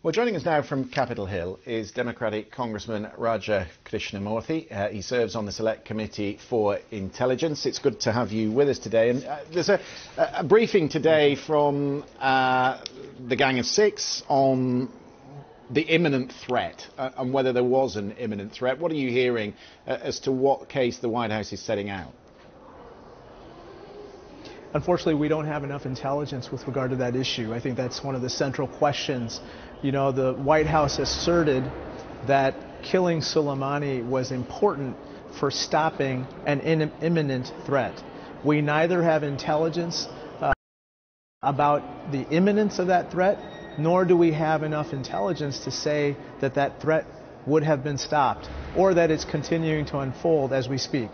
Well, joining us now from Capitol Hill is Democratic Congressman Raja Krishnamoorthi. He serves on the Select Committee for Intelligence. It's good to have you with us today. And there's a briefing today from the Gang of Six on the imminent threat and whether there was an imminent threat. What are you hearing as to what case the White House is setting out? Unfortunately, we don't have enough intelligence with regard to that issue. I think that's one of the central questions. You know, the White House asserted that killing Soleimani was important for stopping an imminent threat. We neither have intelligence about the imminence of that threat, nor do we have enough intelligence to say that that threat would have been stopped or that it's continuing to unfold as we speak.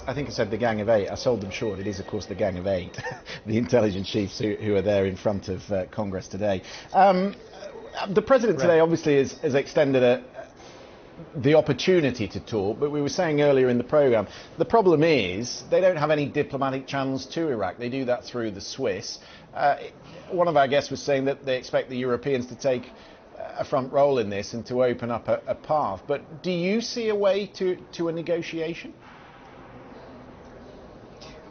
I think I said the Gang of Eight. I sold them short. It is, of course, the Gang of Eight, the intelligence chiefs who are there in front of Congress today. The President today obviously has extended the opportunity to talk, but we were saying earlier in the programme, the problem is they don't have any diplomatic channels to Iraq. They do that through the Swiss. One of our guests was saying that they expect the Europeans to take a front role in this and to open up a path. But do you see a way to a negotiation?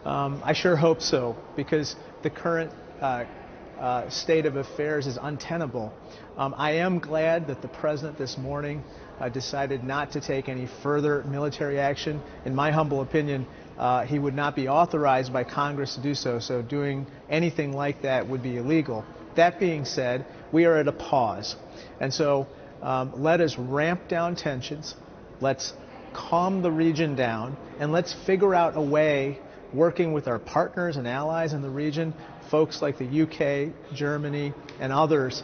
I sure hope so, because the current state of affairs is untenable. I am glad that the President this morning decided not to take any further military action. In my humble opinion, he would not be authorized by Congress to do so, so doing anything like that would be illegal. That being said, we are at a pause. And so let us ramp down tensions, let's calm the region down, and let's figure out a way, working with our partners and allies in the region, folks like the UK, Germany, and others,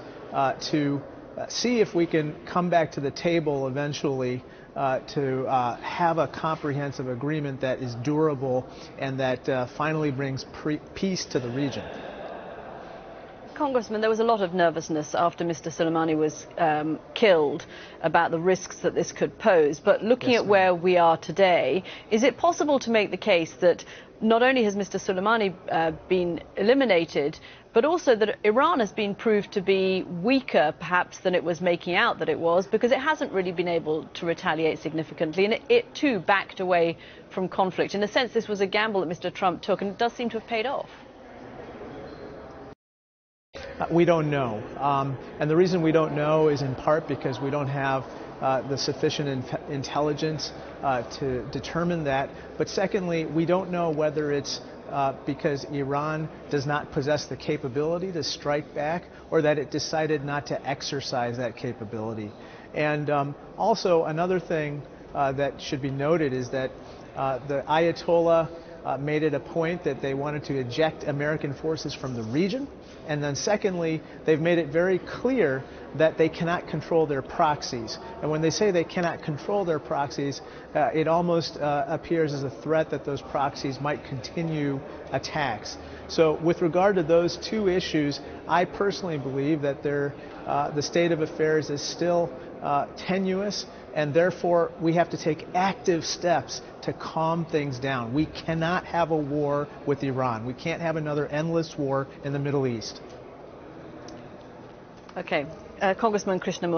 to see if we can come back to the table eventually to have a comprehensive agreement that is durable and that finally brings peace to the region. Congressman, there was a lot of nervousness after Mr. Soleimani was killed about the risks that this could pose. But looking at where we are today, is it possible to make the case that not only has Mr. Soleimani been eliminated, but also that Iran has been proved to be weaker, perhaps, than it was making out that it was, because it hasn't really been able to retaliate significantly, and it too backed away from conflict. In a sense, this was a gamble that Mr. Trump took, and it does seem to have paid off. We don't know. And the reason we don't know is in part because we don't have the sufficient intelligence to determine that. But secondly, we don't know whether it's because Iran does not possess the capability to strike back or that it decided not to exercise that capability. And also another thing that should be noted is that the Ayatollah made it a point that they wanted to eject American forces from the region. And then secondly, they've made it very clear that they cannot control their proxies. And when they say they cannot control their proxies, it almost appears as a threat that those proxies might continue attacks. So with regard to those two issues, I personally believe that the state of affairs is still tenuous, and therefore we have to take active steps to calm things down. We cannot have a war with Iran. We can't have another endless war in the Middle East. Okay, Congressman Krishnamoorthi.